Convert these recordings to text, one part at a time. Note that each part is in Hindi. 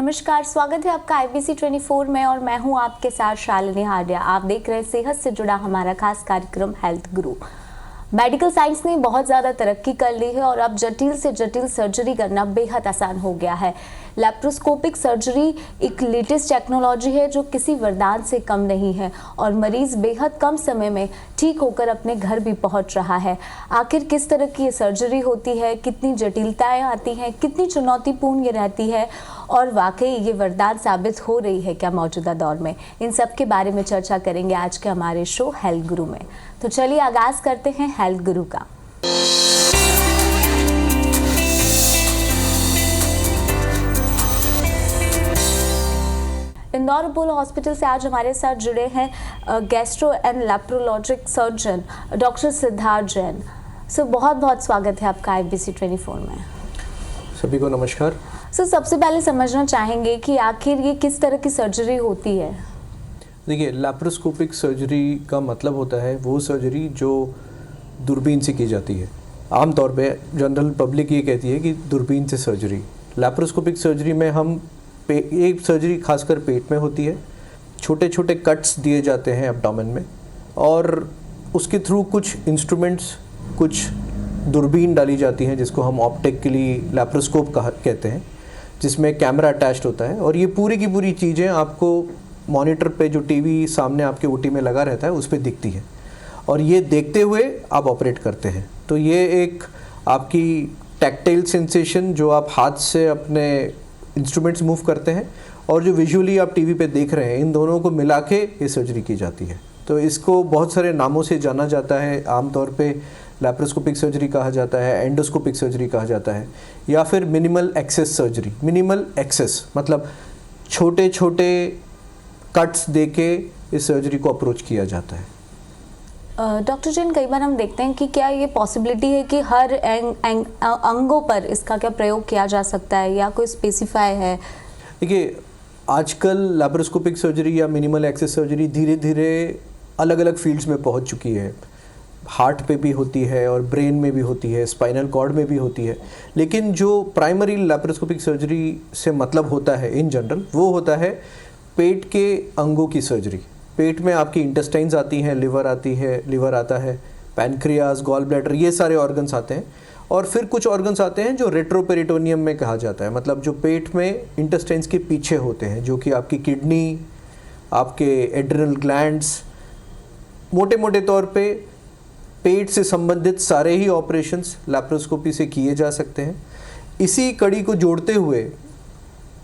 नमस्कार, स्वागत है आपका IBC 24 में और मैं हूं आपके साथ शालिनी हार्डिया। आप देख रहे हैं सेहत से जुड़ा हमारा खास कार्यक्रम हेल्थ गुरु। मेडिकल साइंस ने बहुत ज़्यादा तरक्की कर ली है और अब जटिल से जटिल सर्जरी करना बेहद आसान हो गया है। लैप्रोस्कोपिक सर्जरी एक लेटेस्ट टेक्नोलॉजी है जो किसी वरदान से कम नहीं है और मरीज बेहद कम समय में ठीक होकर अपने घर भी पहुंच रहा है। आखिर किस तरह की ये सर्जरी होती है, कितनी जटिलताएं आती हैं, कितनी चुनौतीपूर्ण ये रहती है और वाकई ये वरदान साबित हो रही है क्या मौजूदा दौर में, इन सब के बारे में चर्चा करेंगे आज के हमारे शो हेल्थ गुरु में। तो चलिए आगाज करते हैं हेल्थ गुरु का। इंदौर अपोलो हॉस्पिटल से आज हमारे साथ जुड़े हैं gastro and laparoscopic surgeon doctor Siddharth Jain. Sir बहुत बहुत स्वागत है आपका IBC 24 में। सभी को नमस्कार। सर सबसे पहले समझना चाहेंगे कि आखिर ये किस तरह की सर्जरी होती है। देखिए, लैप्रोस्कोपिक सर्जरी का मतलब होता है वो सर्जरी जो दूरबीन से की जाती है। आमतौर पे जनरल पब्लिक ये कहती है कि दूरबीन से सर्जरी। लैप्रोस्कोपिक सर्जरी में हम एक सर्जरी खासकर पेट में होती है। छोटे छोटे कट्स दिए जाते हैं एब्डोमेन में और उसके थ्रू कुछ इंस्ट्रूमेंट्स, कुछ दूरबीन डाली जाती हैं जिसको हम ऑप्टिकली लैप्रोस्कोप कहते हैं, जिसमें कैमरा अटैच्ड होता है और ये पूरी की पूरी चीज़ें आपको मॉनिटर पे जो टीवी सामने आपके ओटी में लगा रहता है उस पर दिखती है और ये देखते हुए आप ऑपरेट करते हैं। तो ये एक आपकी टैक्टाइल सेंसेशन जो आप हाथ से अपने इंस्ट्रूमेंट्स मूव करते हैं और जो विजुअली आप टीवी पे देख रहे हैं, इन दोनों को मिला के ये सर्जरी की जाती है। तो इसको बहुत सारे नामों से जाना जाता है। आमतौर पे लैप्रोस्कोपिक सर्जरी कहा जाता है, एंडोस्कोपिक सर्जरी कहा जाता है या फिर minimal access surgery. Minimal access मतलब छोटे छोटे कट्स देके इस सर्जरी को अप्रोच किया जाता है। डॉक्टर जैन, कई बार हम देखते हैं कि क्या ये पॉसिबिलिटी है कि हर अंगों पर इसका क्या प्रयोग किया जा सकता है या कोई स्पेसिफाई है? देखिए, आजकल लैप्रोस्कोपिक सर्जरी या मिनिमल एक्सेस सर्जरी धीरे धीरे अलग अलग फील्ड्स में पहुंच चुकी है। हार्ट पे भी होती है और ब्रेन में भी होती है, स्पाइनल कॉर्ड में भी होती है। लेकिन जो प्राइमरी लैप्रोस्कोपिक सर्जरी से मतलब होता है इन जनरल, वो होता है पेट के अंगों की सर्जरी। पेट में आपकी इंटेस्टाइन्स आती हैं, लिवर आता है, पैनक्रियाज, गॉल ब्लैडर, ये सारे ऑर्गन्स आते हैं और फिर कुछ ऑर्गन्स आते हैं जो रेट्रोपेरिटोनियम में कहा जाता है, मतलब जो पेट में इंटेस्टाइन्स के पीछे होते हैं, जो कि आपकी किडनी, आपके एड्रिनल ग्लैंड्स। मोटे मोटे तौर पे पेट से संबंधित सारे ही ऑपरेशंस लैप्रोस्कोपी से किए जा सकते हैं। इसी कड़ी को जोड़ते हुए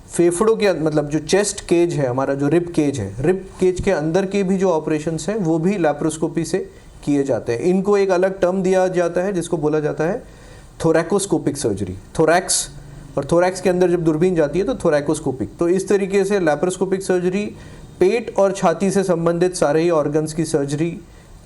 फेफड़ों के मतलब जो चेस्ट केज है हमारा, जो रिब केज है, रिब केज के अंदर के भी जो ऑपरेशंस हैं वो भी लैप्रोस्कोपी से किए जाते हैं। इनको एक अलग टर्म दिया जाता है जिसको बोला जाता है थोरैकोस्कोपिक सर्जरी। थोरैक्स, और थोरैक्स के अंदर जब दूरबीन जाती है तो थोरैकोस्कोपिक। तो इस तरीके से लैप्रोस्कोपिक सर्जरी पेट और छाती से संबंधित सारे ही ऑर्गन्स की सर्जरी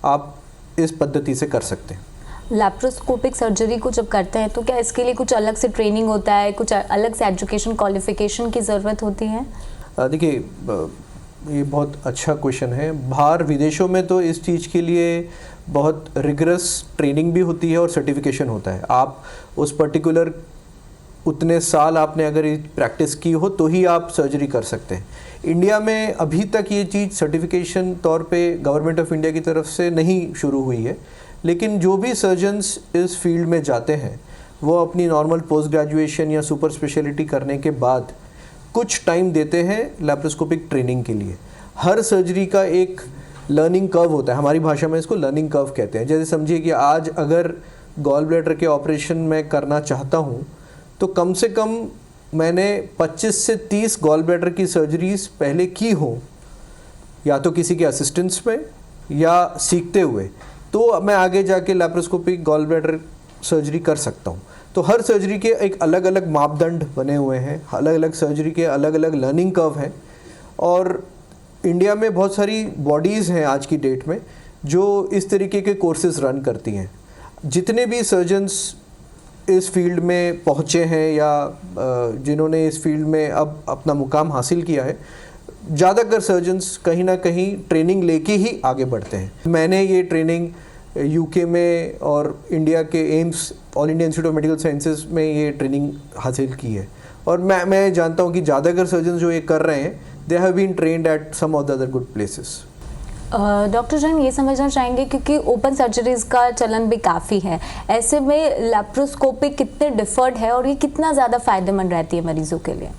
आप इस पद्धति से कर सकते हैं। लैप्रोस्कोपिक सर्जरी को जब करते हैं तो क्या इसके लिए कुछ अलग से ट्रेनिंग होता है, कुछ अलग से एजुकेशन क्वालिफिकेशन की ज़रूरत होती है? देखिए, ये बहुत अच्छा क्वेश्चन है। बाहर विदेशों में तो इस चीज़ के लिए बहुत रिगरस ट्रेनिंग भी होती है और सर्टिफिकेशन होता है। आप उस पर्टिकुलर उतने साल आपने अगर प्रैक्टिस की हो तो ही आप सर्जरी कर सकते हैं। इंडिया में अभी तक ये चीज़ सर्टिफिकेशन तौर पे गवर्नमेंट ऑफ इंडिया की तरफ से नहीं शुरू हुई है, लेकिन जो भी सर्जन्स इस फील्ड में जाते हैं वो अपनी नॉर्मल पोस्ट ग्रेजुएशन या सुपर स्पेशलिटी करने के बाद कुछ टाइम देते हैं लैप्रोस्कोपिक ट्रेनिंग के लिए। हर सर्जरी का एक लर्निंग कर्व होता है, हमारी भाषा में इसको लर्निंग कर्व कहते हैं। जैसे समझिए कि आज अगर गॉल ब्लैडर के ऑपरेशन मैं करना चाहता हूँ तो कम से कम मैंने 25 से 30 गॉल ब्लैडर की सर्जरीज पहले की हो, या तो किसी के असिस्टेंस में या सीखते हुए, तो मैं आगे जाके लैप्रोस्कोपिक गॉल ब्लैडर सर्जरी कर सकता हूँ। तो हर सर्जरी के एक अलग अलग मापदंड बने हुए हैं, अलग अलग सर्जरी के अलग अलग लर्निंग कर्व हैं और इंडिया में बहुत सारी बॉडीज़ हैं आज की डेट में जो इस तरीके के कोर्सेज रन करती हैं। जितने भी सर्जन्स इस फील्ड में पहुँचे हैं या जिन्होंने इस फील्ड में अब अपना मुकाम हासिल किया है, ज़्यादातर सर्जन्स कहीं ना कहीं ट्रेनिंग लेके ही आगे बढ़ते हैं। मैंने ये ट्रेनिंग यूके में और इंडिया के AIIMS, all India institute of medical sciences में ये ट्रेनिंग हासिल की है और मैं जानता हूँ कि ज़्यादातर सर्जन जो ये कर रहे हैं, they have been trained at some of the other good places. Doctor Jain ये समझना चाहेंगे क्योंकि ओपन सर्जरीज का चलन भी काफ़ी है, ऐसे में लैप्रोस्कोपी कितने डिफर्ड है और ये कितना ज़्यादा फायदेमंद रहती है मरीजों के लिए?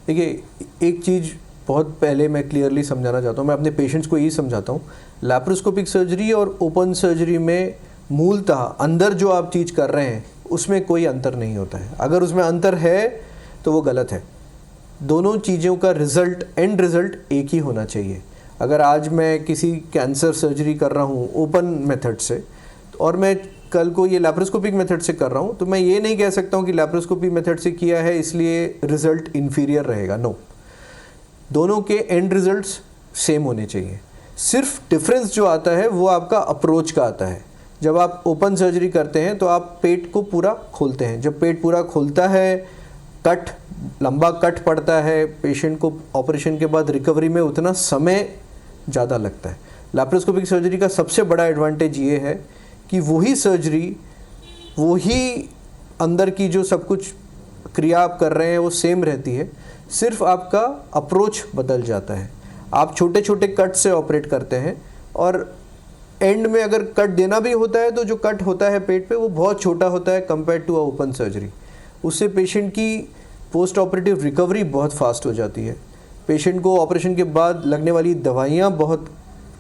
देखिए, एक चीज़ बहुत पहले मैं क्लियरली समझाना चाहता हूँ, मैं अपने पेशेंट्स को यही समझाता हूँ, लैप्रोस्कोपिक सर्जरी और ओपन सर्जरी में मूलतः अंदर जो आप चीज़ कर रहे हैं उसमें कोई अंतर नहीं होता है। अगर उसमें अंतर है तो वो गलत है। दोनों चीज़ों का रिज़ल्ट, एंड रिज़ल्ट एक ही होना चाहिए। अगर आज मैं किसी कैंसर सर्जरी कर रहा हूँ ओपन मेथड से और मैं कल को ये लैप्रोस्कोपिक मेथड से कर रहा हूँ, तो मैं ये नहीं कह सकता हूँ कि लैप्रोस्कोपिक मेथड से किया है इसलिए रिज़ल्ट इन्फीरियर रहेगा। नो, दोनों के एंड रिज़ल्ट्स सेम होने चाहिए। सिर्फ डिफरेंस जो आता है वो आपका अप्रोच का आता है। जब आप ओपन सर्जरी करते हैं तो आप पेट को पूरा खोलते हैं। जब पेट पूरा खुलता है, कट, लंबा कट पड़ता है, पेशेंट को ऑपरेशन के बाद रिकवरी में उतना समय ज़्यादा लगता है। लैप्रोस्कोपिक सर्जरी का सबसे बड़ा एडवांटेज ये है कि वही सर्जरी, वही अंदर की जो सब कुछ क्रिया आप कर रहे हैं वो सेम रहती है, सिर्फ आपका अप्रोच बदल जाता है। आप छोटे छोटे कट से ऑपरेट करते हैं और एंड में अगर कट देना भी होता है तो जो कट होता है पेट पे वो बहुत छोटा होता है compare to a open surgery. उससे पेशेंट की पोस्ट ऑपरेटिव रिकवरी बहुत फास्ट हो जाती है। पेशेंट को ऑपरेशन के बाद लगने वाली दवाइयाँ बहुत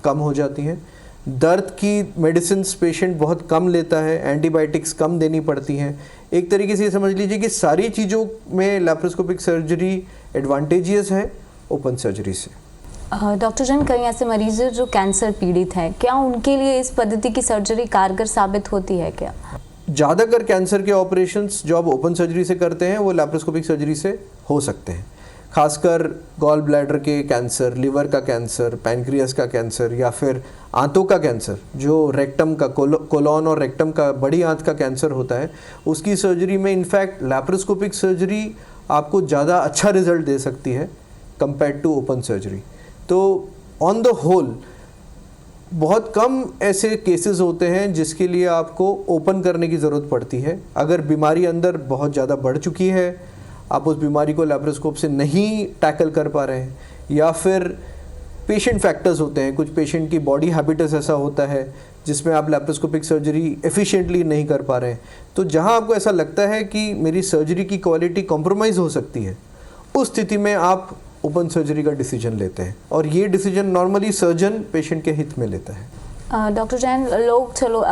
कम हो जाती हैं। दर्द की मेडिसिन पेशेंट बहुत कम लेता है, एंटीबायोटिक्स कम देनी पड़ती हैं। एक तरीके से समझ लीजिए कि सारी चीज़ों में लैप्रोस्कोपिक सर्जरी एडवांटेजियस है ओपन सर्जरी से। डॉक्टर जैन, कई ऐसे मरीज जो कैंसर पीड़ित हैं, क्या उनके लिए इस पद्धति की सर्जरी कारगर साबित होती है क्या? ज़्यादातर कैंसर के ऑपरेशंस जो आप ओपन सर्जरी से करते हैं वो लैप्रोस्कोपिक सर्जरी से हो सकते हैं। खासकर गॉल ब्लैडर के कैंसर, लिवर का कैंसर, पैनक्रियास का कैंसर या फिर आंतों का कैंसर, जो रेक्टम का, कोलोन और रेक्टम का, बड़ी आंत का कैंसर होता है, उसकी सर्जरी में इनफैक्ट लैप्रोस्कोपिक सर्जरी आपको ज़्यादा अच्छा रिजल्ट दे सकती है कंपेयर टू ओपन सर्जरी। तो ऑन द होल बहुत कम ऐसे केसेस होते हैं जिसके लिए आपको ओपन करने की ज़रूरत पड़ती है। अगर बीमारी अंदर बहुत ज़्यादा बढ़ चुकी है, आप उस बीमारी को लैप्रोस्कोप से नहीं टैकल कर पा रहे हैं, या फिर पेशेंट फैक्टर्स होते हैं, कुछ पेशेंट की बॉडी हैबिटस ऐसा होता है जिसमें आप लैप्रोस्कोपिक सर्जरी एफिशिएंटली नहीं कर पा रहे हैं, तो जहां आपको ऐसा लगता है कि मेरी सर्जरी की क्वालिटी कॉम्प्रोमाइज़ हो सकती है, उस स्थिति में आप ओपन सर्जरी का डिसीजन लेते हैं। और ये डिसीजन नॉर्मली सर्जन पेशेंट के हित में लेता है। डॉक्टर जैन, लोग चलो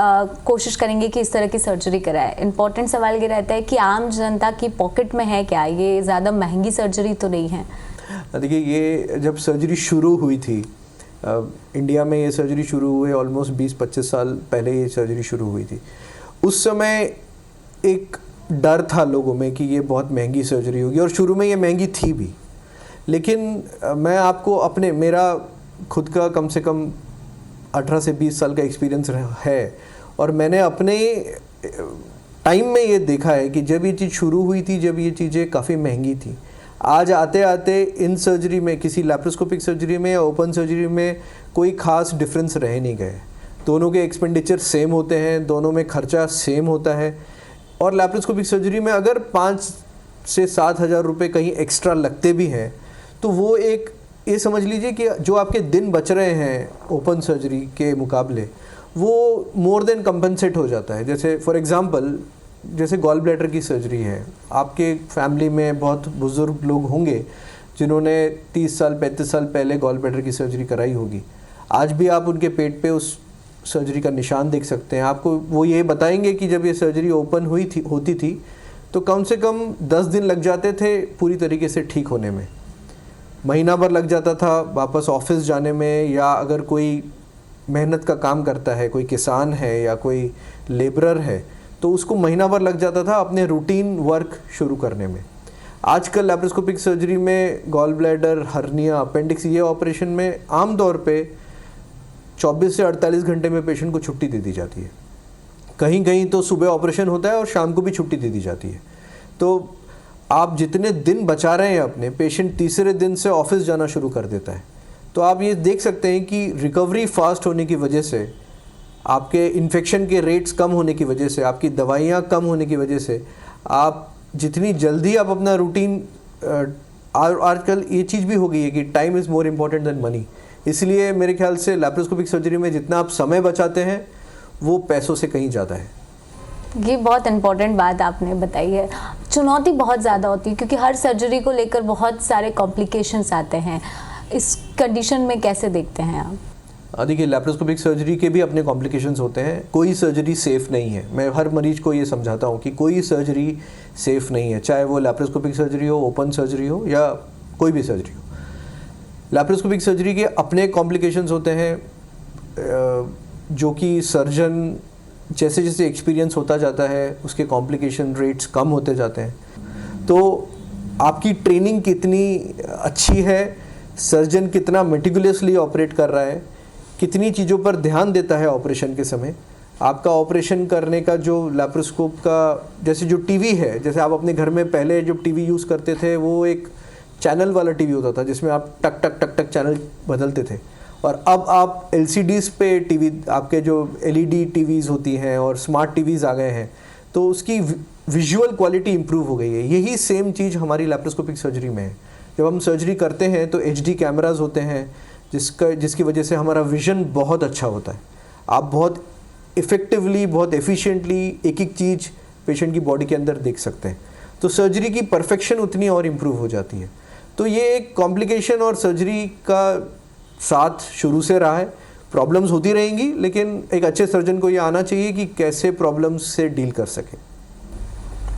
कोशिश करेंगे कि इस तरह की सर्जरी कराए। इम्पॉर्टेंट सवाल ये रहता है कि आम जनता की पॉकेट में है क्या? ये ज़्यादा महंगी सर्जरी तो नहीं है? देखिए, ये जब सर्जरी शुरू हुई थी इंडिया में, ये सर्जरी शुरू हुए ऑलमोस्ट 20-25 साल पहले ये सर्जरी शुरू हुई थी। उस समय एक डर था लोगों में कि ये बहुत महंगी सर्जरी होगी, और शुरू में ये महंगी थी भी। लेकिन मैं आपको मेरा खुद का कम से कम 18 से 20 साल का एक्सपीरियंस है, और मैंने अपने टाइम में ये देखा है कि जब ये चीज़ शुरू हुई थी, जब ये चीज़ें काफ़ी महंगी थी, आज आते आते इन सर्जरी में, किसी लैप्रोस्कोपिक सर्जरी में या ओपन सर्जरी में कोई ख़ास डिफरेंस रह नहीं गए। दोनों के एक्सपेंडिचर सेम होते हैं, दोनों में खर्चा सेम होता है। और लैप्रोस्कोपिक सर्जरी में अगर 5 से 7 हज़ार रुपये कहीं एक्स्ट्रा लगते भी हैं, तो वो एक, ये समझ लीजिए कि जो आपके दिन बच रहे हैं ओपन सर्जरी के मुकाबले, वो मोर देन कंपनसेट हो जाता है। जैसे फॉर एग्जांपल, जैसे गॉल ब्लैडर की सर्जरी है, आपके फैमिली में बहुत बुज़ुर्ग लोग होंगे जिन्होंने 30 साल 35 साल पहले गॉल ब्लैडर की सर्जरी कराई होगी। आज भी आप उनके पेट पे उस सर्जरी का निशान देख सकते हैं। आपको वो ये बताएंगे कि जब ये सर्जरी ओपन होती थी तो कम से कम 10 दिन लग जाते थे पूरी तरीके से ठीक होने में, महीना भर लग जाता था वापस ऑफिस जाने में, या अगर कोई मेहनत का काम करता है, कोई किसान है या कोई लेबरर है, तो उसको महीना भर लग जाता था अपने रूटीन वर्क शुरू करने में। आजकल लैप्रोस्कोपिक सर्जरी में गॉल ब्लैडर, हर्निया, अपेंडिक्स, ये ऑपरेशन में आम तौर पे 24 से 48 घंटे में पेशेंट को छुट्टी दे दी जाती है। कहीं कहीं तो सुबह ऑपरेशन होता है और शाम को भी छुट्टी दे दी जाती है। तो आप जितने दिन बचा रहे हैं अपने, पेशेंट तीसरे दिन से ऑफिस जाना शुरू कर देता है। तो आप ये देख सकते हैं कि रिकवरी फास्ट होने की वजह से, आपके इन्फेक्शन के रेट्स कम होने की वजह से, आपकी दवाइयाँ कम होने की वजह से, आप जितनी जल्दी आप अपना रूटीन आजकल ये चीज़ भी हो गई है कि time is more important then money, इसलिए मेरे ख्याल से लैप्रोस्कोपिक सर्जरी में जितना आप समय बचाते हैं वो पैसों से कहीं ज़्यादा है। ये बहुत इंपॉर्टेंट बात आपने बताई है। चुनौती बहुत ज़्यादा होती है क्योंकि हर सर्जरी को लेकर बहुत सारे कॉम्प्लिकेशंस आते हैं। इस कंडीशन में कैसे देखते हैं आप? देखिए, लैप्रोस्कोपिक सर्जरी के भी अपने कॉम्प्लिकेशंस होते हैं। कोई सर्जरी सेफ़ नहीं है। मैं हर मरीज को ये समझाता हूँ कि कोई सर्जरी सेफ़ नहीं है, चाहे वो लैप्रोस्कोपिक सर्जरी हो, ओपन सर्जरी हो या कोई भी सर्जरी हो। लैप्रोस्कोपिक सर्जरी के अपने कॉम्प्लिकेशंस होते हैं जो कि सर्जन जैसे जैसे एक्सपीरियंस होता जाता है उसके कॉम्प्लिकेशन रेट्स कम होते जाते हैं। तो आपकी ट्रेनिंग कितनी अच्छी है, सर्जन कितना मेटिकुलसली ऑपरेट कर रहा है, कितनी चीज़ों पर ध्यान देता है ऑपरेशन के समय, आपका ऑपरेशन करने का जो लैप्रोस्कोप का, जैसे जो टीवी है, जैसे आप अपने घर में पहले जब टीवी यूज़ करते थे वो एक चैनल वाला टीवी होता था जिसमें आप टक टक टक टक चैनल बदलते थे, और अब आप LCDs पे टीवी, आपके जो LED टीवीज़ होती हैं और स्मार्ट टीवीज़ आ गए हैं, तो उसकी विजुअल क्वालिटी इंप्रूव हो गई है। यही सेम चीज़ हमारी लैप्रोस्कोपिक सर्जरी में है। जब हम सर्जरी करते हैं तो HD कैमरास होते हैं जिसकी वजह से हमारा विज़न बहुत अच्छा होता है। आप बहुत इफ़ेक्टिवली, बहुत एफिशिएंटली एक एक चीज़ पेशेंट की बॉडी के अंदर देख सकते हैं। तो सर्जरी की परफेक्शन उतनी और इम्प्रूव हो जाती है। तो ये एक कॉम्प्लिकेशन और सर्जरी का साथ शुरू से रहा है। प्रॉब्लम्स होती रहेंगी, लेकिन एक अच्छे सर्जन को ये आना चाहिए कि कैसे प्रॉब्लम्स से डील कर सके।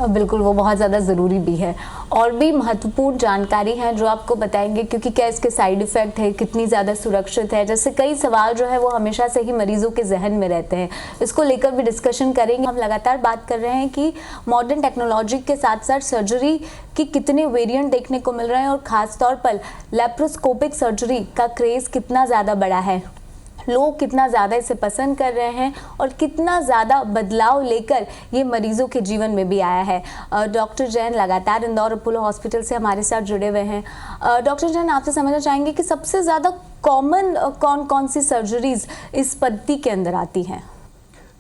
बिल्कुल, वो बहुत ज़्यादा ज़रूरी भी है। और भी महत्वपूर्ण जानकारी है जो आपको बताएंगे, क्योंकि क्या इसके साइड इफ़ेक्ट है, कितनी ज़्यादा सुरक्षित है, जैसे कई सवाल जो है वो हमेशा से ही मरीजों के जहन में रहते हैं। इसको लेकर भी डिस्कशन करेंगे। हम लगातार बात कर रहे हैं कि मॉडर्न टेक्नोलॉजी के साथ साथ सर्जरी की कितने वेरिएंट देखने को मिल रहे हैं, और ख़ास तौर पर लैप्रोस्कोपिक सर्जरी का क्रेज़ कितना ज़्यादा बड़ा है, लोग कितना ज़्यादा इसे पसंद कर रहे हैं और कितना ज़्यादा बदलाव लेकर ये मरीजों के जीवन में भी आया है। डॉक्टर जैन लगातार इंदौर अपोलो हॉस्पिटल से हमारे साथ जुड़े हुए हैं। डॉक्टर जैन, आपसे समझना चाहेंगे कि सबसे ज़्यादा कॉमन कौन कौन सी सर्जरीज इस पद्धति के अंदर आती हैं?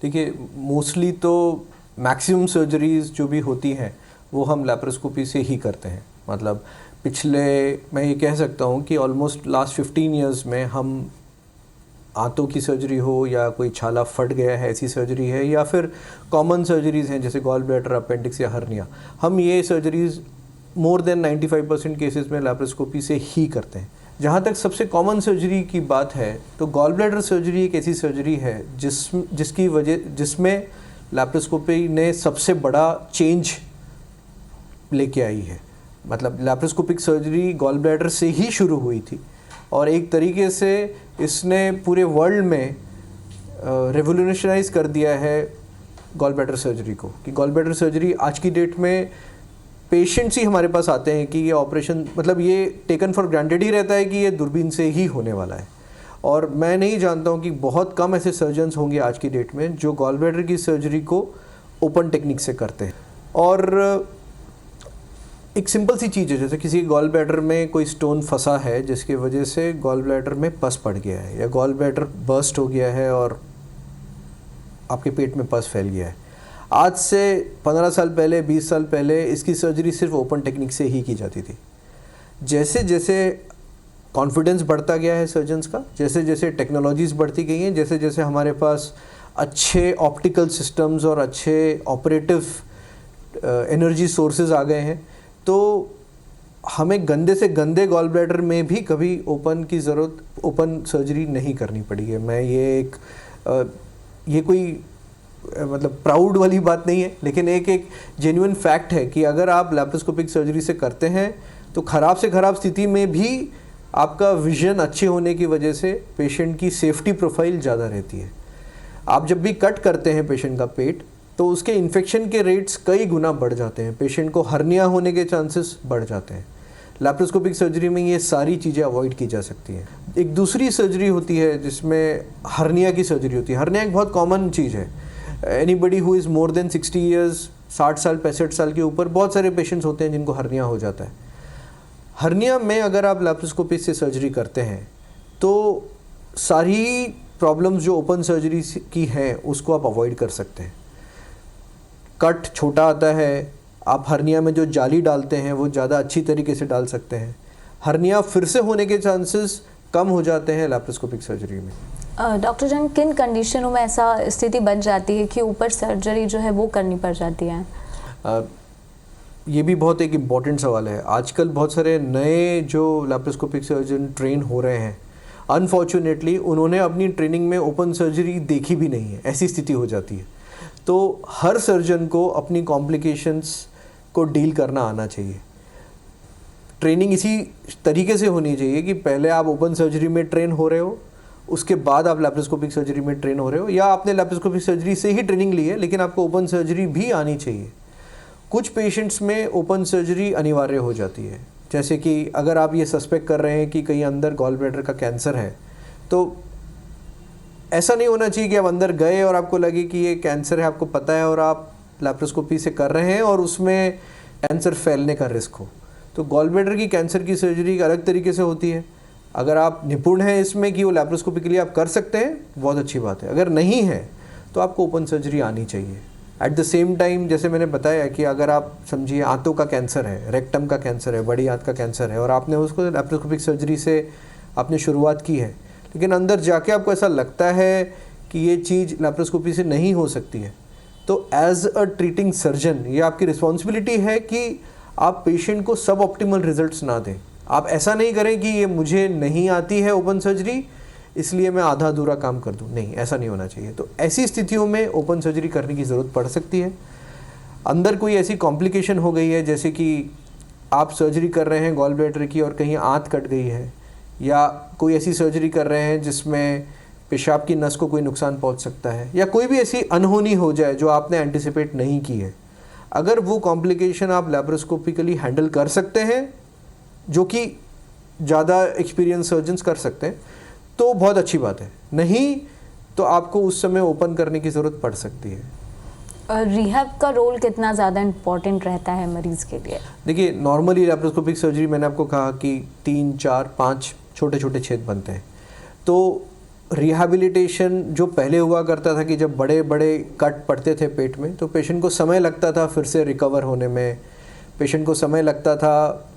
देखिए, मोस्टली तो मैक्सिमम सर्जरीज जो भी होती हैं वो हम लैप्रोस्कोपी से ही करते हैं। मतलब मैं ये कह सकता हूँ कि ऑलमोस्ट लास्ट 15 ईयर्स में हम आंतों की सर्जरी हो या कोई छाला फट गया है ऐसी सर्जरी है, या फिर कॉमन सर्जरीज़ हैं जैसे गॉल ब्लैडर, अपेंडिक्स या हर्निया, हम ये सर्जरीज़ मोर देन 95% केसेस में लैप्रोस्कोपी से ही करते हैं। जहाँ तक सबसे कॉमन सर्जरी की बात है तो गॉल ब्लैडर सर्जरी एक ऐसी सर्जरी है जिसमें लैप्रोस्कोपी ने सबसे बड़ा चेंज लेके आई है। मतलब लैप्रोस्कोपिक सर्जरी गॉल ब्लैडर से ही शुरू हुई थी और एक तरीके से इसने पूरे वर्ल्ड में रेवोल्यूशनाइज कर दिया है गॉल ब्लैडर सर्जरी को। कि गॉल ब्लैडर सर्जरी आज की डेट में पेशेंट्स ही हमारे पास आते हैं कि ये ऑपरेशन, मतलब ये टेकन फॉर ग्रांटेड ही रहता है कि ये दूरबीन से ही होने वाला है। और मैं नहीं जानता हूँ कि बहुत कम ऐसे सर्जन्स होंगे आज की डेट में जो गॉल ब्लैडर की सर्जरी को ओपन टेक्निक से करते हैं। और एक सिंपल सी चीज़ है, जैसे किसी गॉल ब्लैडर में कोई स्टोन फंसा है जिसकी वजह से गॉल ब्लैडर में पस पड़ गया है, या गॉल ब्लैडर बर्स्ट हो गया है और आपके पेट में पस फैल गया है। आज से 15 साल पहले, 20 साल पहले इसकी सर्जरी सिर्फ ओपन टेक्निक से ही की जाती थी। जैसे जैसे कॉन्फिडेंस बढ़ता गया है सर्जन्स का, जैसे जैसे टेक्नोलॉजीज़ बढ़ती गई हैं, जैसे जैसे हमारे पास अच्छे ऑप्टिकल सिस्टम्स और अच्छे ऑपरेटिव एनर्जी सोर्सेज आ गए हैं, तो हमें गंदे से गंदे गॉल ब्लैडर में भी कभी ओपन सर्जरी नहीं करनी पड़ी है। मैं ये कोई मतलब प्राउड वाली बात नहीं है, लेकिन एक जेन्युइन फैक्ट है कि अगर आप लैप्रोस्कोपिक सर्जरी से करते हैं तो ख़राब से ख़राब स्थिति में भी आपका विजन अच्छे होने की वजह से पेशेंट की सेफ्टी प्रोफाइल ज़्यादा रहती है। आप जब भी कट करते हैं पेशेंट का पेट तो उसके इन्फेक्शन के रेट्स कई गुना बढ़ जाते हैं, पेशेंट को हर्निया होने के चांसेस बढ़ जाते हैं। लैप्रोस्कोपिक सर्जरी में ये सारी चीज़ें अवॉइड की जा सकती हैं। एक दूसरी सर्जरी होती है जिसमें हर्निया की सर्जरी होती है। हर्निया एक बहुत कॉमन चीज़ है। Anybody who is more than 60 years, 60 साल 65 साल के ऊपर बहुत सारे पेशेंट्स होते हैं जिनको हर्निया हो जाता है। हर्निया में अगर आप लैप्रोस्कोपी से सर्जरी करते हैं तो सारी प्रॉब्लम्स जो ओपन सर्जरी की हैं उसको आप अवॉइड कर सकते हैं। कट छोटा आता है, आप हर्निया में जो जाली डालते हैं वो ज़्यादा अच्छी तरीके से डाल सकते हैं। हर्निया फिर से होने के चांसेस कम हो जाते हैं लैप्रोस्कोपिक सर्जरी में। डॉक्टर जान, किन कंडीशनों में ऐसा स्थिति बन जाती है कि ऊपर सर्जरी जो है वो करनी पड़ जाती है? ये भी बहुत एक इम्पॉर्टेंट सवाल है। आजकल बहुत सारे नए जो लैप्रोस्कोपिक सर्जन ट्रेन हो रहे हैं, अनफॉर्चुनेटली उन्होंने अपनी ट्रेनिंग में ओपन सर्जरी देखी भी नहीं है, ऐसी स्थिति हो जाती है। तो हर सर्जन को अपनी कॉम्प्लिकेशंस को डील करना आना चाहिए। ट्रेनिंग इसी तरीके से होनी चाहिए कि पहले आप ओपन सर्जरी में ट्रेन हो रहे हो, उसके बाद आप लैप्रोस्कोपिक सर्जरी में ट्रेन हो रहे हो, या आपने लैप्रोस्कोपिक सर्जरी से ही ट्रेनिंग ली है लेकिन आपको ओपन सर्जरी भी आनी चाहिए। कुछ पेशेंट्स में ओपन सर्जरी अनिवार्य हो जाती है, जैसे कि अगर आप ये सस्पेक्ट कर रहे हैं कि कहीं अंदर गॉल ब्लैडर का कैंसर है, तो ऐसा नहीं होना चाहिए कि आप अंदर गए और आपको लगे कि ये कैंसर है, आपको पता है और आप लैप्रोस्कोपी से कर रहे हैं और उसमें कैंसर फैलने का रिस्क हो। तो गॉल ब्लैडर की कैंसर की सर्जरी अलग तरीके से होती है। अगर आप निपुण हैं इसमें कि वो लैप्रोस्कोपी के लिए आप कर सकते हैं, बहुत अच्छी बात है। अगर नहीं है तो आपको ओपन सर्जरी आनी चाहिए। एट द सेम टाइम, जैसे मैंने बताया कि अगर आप समझिए आंतों का कैंसर है, रेक्टम का कैंसर है, बड़ी आंत का कैंसर है और आपने उसको लैप्रोस्कोपिक सर्जरी से आपने शुरुआत की है, लेकिन अंदर जाके आपको ऐसा लगता है कि ये चीज़ लैप्रोस्कोपी से नहीं हो सकती है, तो एज अ ट्रीटिंग सर्जन ये आपकी रिस्पॉन्सिबिलिटी है कि आप पेशेंट को सब ऑप्टिमल रिजल्ट्स ना दें। आप ऐसा नहीं करें कि ये मुझे नहीं आती है ओपन सर्जरी इसलिए मैं आधा अधूरा काम कर दूं, नहीं, ऐसा नहीं होना चाहिए। तो ऐसी स्थितियों में ओपन सर्जरी करने की ज़रूरत पड़ सकती है। अंदर कोई ऐसी कॉम्प्लिकेशन हो गई है, जैसे कि आप सर्जरी कर रहे हैं गॉल ब्लैडर की और कहीं आंत कट गई है, या कोई ऐसी सर्जरी कर रहे हैं जिसमें पेशाब की नस को कोई नुकसान पहुंच सकता है, या कोई भी ऐसी अनहोनी हो जाए जो आपने एंटिसिपेट नहीं की है। अगर वो कॉम्प्लिकेशन आप लैप्रोस्कोपिकली हैंडल कर सकते हैं, जो कि ज़्यादा एक्सपीरियंस सर्जन्स कर सकते हैं, तो बहुत अच्छी बात है। नहीं तो आपको उस समय ओपन करने की ज़रूरत पड़ सकती है। रिहैब का रोल कितना ज़्यादा इम्पोर्टेंट रहता है मरीज़ के लिए? देखिए, नॉर्मली लैप्रोस्कोपिक सर्जरी मैंने आपको कहा कि 3, 4, 5 छोटे छोटे छेद बनते हैं। तो रिहैबिलिटेशन जो पहले हुआ करता था कि जब बड़े बड़े कट पड़ते थे पेट में, तो पेशेंट को समय लगता था फिर से रिकवर होने में, पेशेंट को समय लगता था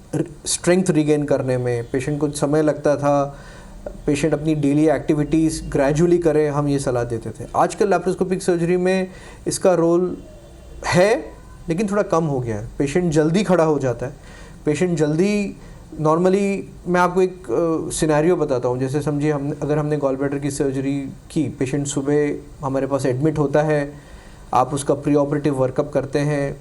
स्ट्रेंथ रिगेन करने में, पेशेंट को समय लगता था पेशेंट अपनी डेली एक्टिविटीज़ ग्रेजुअली करे, हम ये सलाह देते थे। आजकल लैप्रोस्कोपिक सर्जरी में इसका रोल है लेकिन थोड़ा कम हो गया है। पेशेंट जल्दी खड़ा हो जाता है, पेशेंट जल्दी, नॉर्मली मैं आपको एक सिनेरियो बताता हूँ। जैसे समझिए अगर हमने गॉल ब्लैडर की सर्जरी की, पेशेंट सुबह हमारे पास एडमिट होता है, आप उसका प्री ऑपरेटिव वर्कअप करते हैं,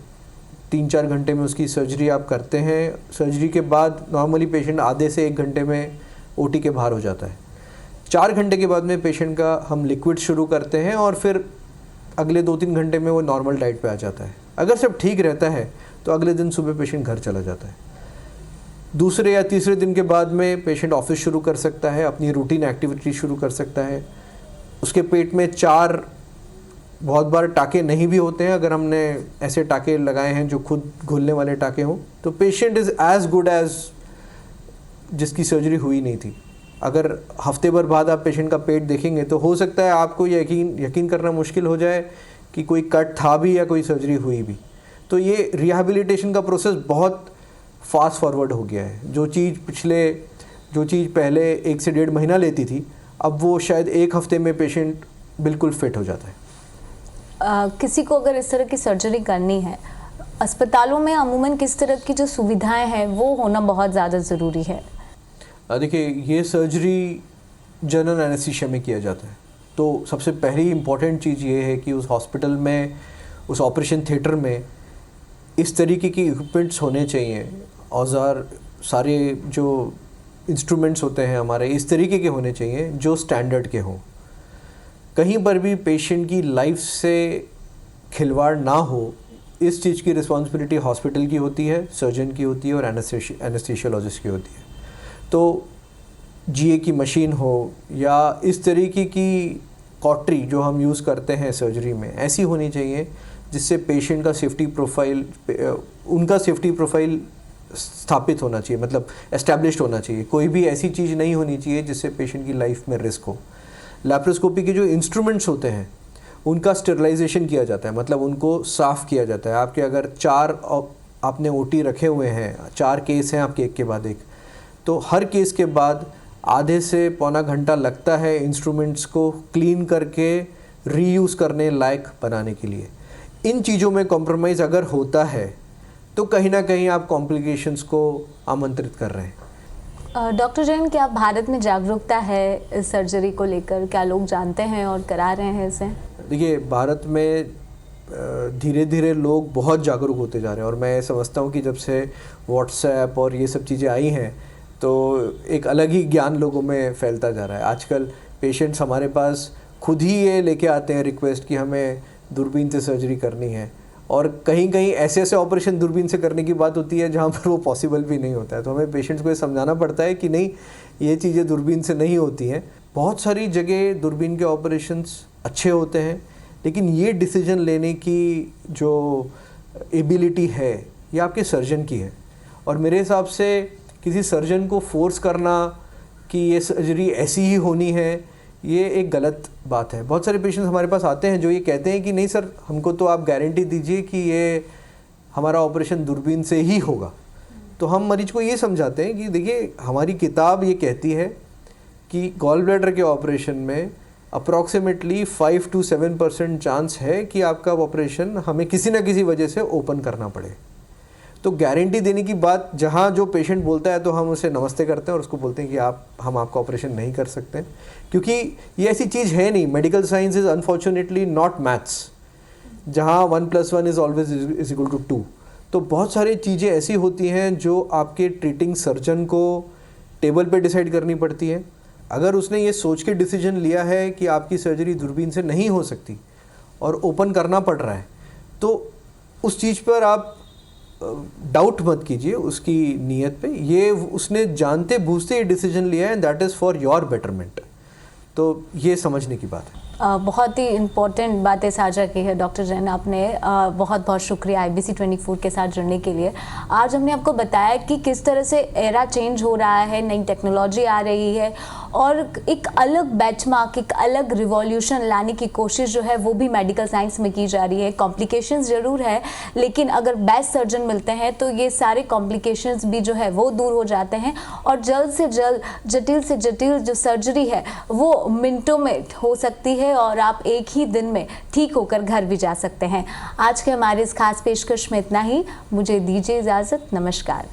3-4 घंटे में उसकी सर्जरी आप करते हैं। सर्जरी के बाद नॉर्मली पेशेंट आधे से 1 घंटे में ओटी के बाहर हो जाता है। 4 घंटे के बाद में पेशेंट का हम लिक्विड शुरू करते हैं और फिर अगले 2-3 घंटे में वो नॉर्मल डाइट पे आ जाता है। अगर सब ठीक रहता है तो अगले दिन सुबह पेशेंट घर चला जाता है। दूसरे या तीसरे दिन के बाद में पेशेंट ऑफिस शुरू कर सकता है, अपनी रूटीन एक्टिविटी शुरू कर सकता है। उसके पेट में 4 बहुत बार टाके नहीं भी होते हैं। अगर हमने ऐसे टाके लगाए हैं जो खुद घुलने वाले टाके हों, तो patient is as good as जिसकी सर्जरी हुई नहीं थी। अगर हफ्ते भर बाद आप पेशेंट का पेट देखेंगे तो हो सकता है आपको यकीन करना मुश्किल हो जाए कि कोई कट था भी या कोई सर्जरी हुई भी। तो ये रिहैबिलिटेशन का प्रोसेस बहुत फास्ट फॉरवर्ड हो गया है। जो चीज़ पहले 1 से 1.5 महीना लेती थी, अब वो शायद 1 हफ्ते में पेशेंट बिल्कुल फिट हो जाता है। किसी को अगर इस तरह की सर्जरी करनी है, अस्पतालों में अमूमन किस तरह की जो सुविधाएं हैं वो होना बहुत ज़्यादा ज़रूरी है? देखिए, ये सर्जरी जनरल एनेस्थीसिया में किया जाता है। तो सबसे पहली इम्पॉर्टेंट चीज़ ये है कि उस हॉस्पिटल में, उस ऑपरेशन थिएटर में इस तरीके की इक्विपमेंट्स होने चाहिए, औजार, सारे जो इंस्ट्रूमेंट्स होते हैं हमारे इस तरीके के होने चाहिए जो स्टैंडर्ड के हों। कहीं पर भी पेशेंट की लाइफ से खिलवाड़ ना हो, इस चीज़ की रिस्पॉन्सिबिलिटी हॉस्पिटल की होती है, सर्जन की होती है और एनेस्थीसियोलॉजिस्ट की होती है। तो जीए की मशीन हो या इस तरीके की कॉटरी जो हम यूज़ करते हैं सर्जरी में, ऐसी होनी चाहिए जिससे पेशेंट का सेफ्टी प्रोफाइल, उनका सेफ्टी प्रोफाइल स्थापित होना चाहिए, मतलब एस्टैब्लिश्ड होना चाहिए। कोई भी ऐसी चीज़ नहीं होनी चाहिए जिससे पेशेंट की लाइफ में रिस्क हो। लैप्रोस्कोपी के जो इंस्ट्रूमेंट्स होते हैं उनका स्टेरिलाइजेशन किया जाता है, मतलब उनको साफ़ किया जाता है। आपके अगर 4 आपने ओटी रखे हुए हैं, 4 केस हैं आपके एक के बाद एक, तो हर केस के बाद आधे से पौना घंटा लगता है इंस्ट्रूमेंट्स को क्लीन करके रीयूज़ करने लायक बनाने के लिए। इन चीज़ों में कॉम्प्रोमाइज़ अगर होता है तो कहीं ना कहीं आप कॉम्प्लिकेशंस को आमंत्रित कर रहे हैं। डॉक्टर जैन, क्या भारत में जागरूकता है इस सर्जरी को लेकर? क्या लोग जानते हैं और करा रहे हैं इसे? देखिए, भारत में धीरे धीरे लोग बहुत जागरूक होते जा रहे हैं और मैं समझता हूँ कि जब से व्हाट्सएप और ये सब चीज़ें आई हैं तो एक अलग ही ज्ञान लोगों में फैलता जा रहा है। आजकल पेशेंट्स हमारे पास खुद ही ये लेके आते हैं रिक्वेस्ट कि हमें दूरबीन से सर्जरी करनी है, और कहीं कहीं ऐसे ऐसे ऑपरेशन दूरबीन से करने की बात होती है जहाँ पर वो पॉसिबल भी नहीं होता है। तो हमें पेशेंट्स को ये समझाना पड़ता है कि नहीं, ये चीज़ें दूरबीन से नहीं होती हैं। बहुत सारी जगह दूरबीन के ऑपरेशंस अच्छे होते हैं, लेकिन ये डिसीजन लेने की जो एबिलिटी है ये आपके सर्जन की है। और मेरे हिसाब से किसी सर्जन को फोर्स करना कि ये सर्जरी ऐसी ही होनी है, ये एक गलत बात है। बहुत सारे पेशेंट्स हमारे पास आते हैं जो ये कहते हैं कि नहीं सर, हमको तो आप गारंटी दीजिए कि ये हमारा ऑपरेशन दूरबीन से ही होगा। तो हम मरीज को ये समझाते हैं कि देखिए, हमारी किताब ये कहती है कि गॉल ब्लैडर के ऑपरेशन में अप्रॉक्सीमेटली 5 to 7% चांस है कि आपका ऑपरेशन हमें किसी ना किसी वजह से ओपन करना पड़े। तो गारंटी देने की बात, जहाँ जो पेशेंट बोलता है तो हम उसे नमस्ते करते हैं और उसको बोलते हैं कि हम आपका ऑपरेशन नहीं कर सकते, क्योंकि ये ऐसी चीज़ है नहीं। Medical science is unfortunately not maths, जहाँ 1 + 1 is always is equal to 2। तो बहुत सारी चीज़ें ऐसी होती हैं जो आपके ट्रीटिंग सर्जन को टेबल पे डिसाइड करनी पड़ती है। अगर उसने ये सोच के डिसीजन लिया है कि आपकी सर्जरी दूरबीन से नहीं हो सकती और ओपन करना पड़ रहा है, तो उस चीज़ पर आप डाउट मत कीजिए उसकी नीयत पे। ये उसने जानते बूझते ये डिसीजन लिया है, and that is for your betterment. तो ये समझने की बात है। बहुत ही इम्पोर्टेंट बातें साझा की है डॉक्टर जैन आपने। बहुत बहुत शुक्रिया IBC 24 के साथ जुड़ने के लिए। आज हमने आपको बताया कि किस तरह से एरा चेंज हो रहा है, नई टेक्नोलॉजी आ रही है और एक अलग बेंचमार्क, एक अलग रिवॉल्यूशन लाने की कोशिश जो है वो भी मेडिकल साइंस में की जा रही है। कॉम्प्लिकेशंस ज़रूर है, लेकिन अगर बेस्ट सर्जन मिलते हैं तो ये सारे कॉम्प्लिकेशंस भी जो है वो दूर हो जाते हैं और जल्द से जल्द जटिल से जटिल जो सर्जरी है वो मिनटों में हो सकती है और आप एक ही दिन में ठीक होकर घर भी जा सकते हैं। आज के हमारे इस खास पेशकश में इतना ही। मुझे दीजिए इजाज़त। नमस्कार।